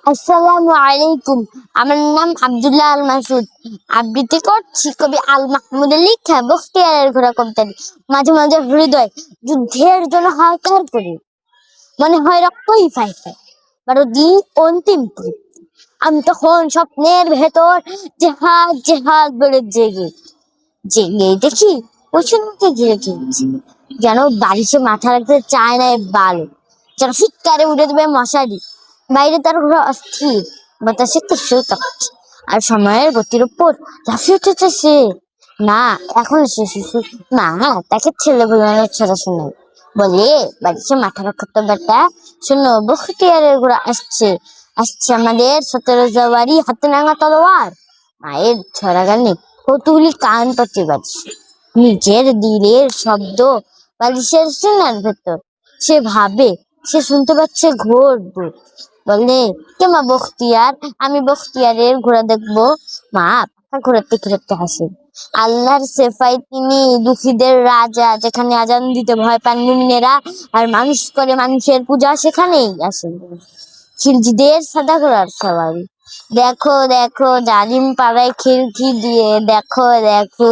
আসসালামু আলাইকুম। আমার নাম আব্দুল্লাহ আল মাসুদ। আবৃত্তি করছি কবি আল মাহমুদের লেখা বখতিয়ারের ঘোড়া কবিতাটি। মাঝে মাঝে হৃদয় যুদ্ধের জন্য হাহাকার করে, মনে হয় রক্তই ফাই ফাই, বারো দিন অন্তিম তৃপ্তি। আমি তখন স্বপ্নের ভেতর জেহাদ জেহাদ বলে জেগে জেগে দেখি ওই শূন্যকে ঘিরে ফেলছে, যেন বালিশে মাথা রাখতে চায় না এ বালু, যেন ফিৎকারে উড়ে দেবে মশারি। বাইরে তার ঘোড়া অস্থির, বাতাসে কুসুর কাঁপছে, আর সময়ের গতির উপর লাফিয়ে উঠেছে সে। না, এখন সে শিশু না, তাকে ছেলে বোলানোর ছড়া শোনায়, বলে বালিশে মাথা রাখার তো বেটা, শোনো বখতিয়ারের ঘোড়া আসছে, আসছে আমাদের 17 জানুয়ারি, হাতে নাঙা তলোয়ার। মায়ের ছড়া গানে কৌতূহলী কান পাতে বাজছে, নিজের দিলের শব্দ বালিশের সিনার ভেতর। সে ভাবে সে শুনতে পাচ্ছে ঘোর দুঃখ। বলে, কে মা বখতিয়ার? আমি বখতিয়ারের ঘোড়া দেখবো। মা পাখা ঘোরাতে ঘোরাতে হাসে। আল্লাহর সেফাই তিনি দুঃখীদের রাজা, যেখানে আজান দিতে ভয় পান মুমিনেরা আর মানুষ করে মানুষের পূজা, সেখানেই আসেন খিলজিদের সাদা ঘোড়ার সওয়ারি। দেখো দেখো জালিম পাড়ায় খিলকি দিয়ে, দেখো দেখো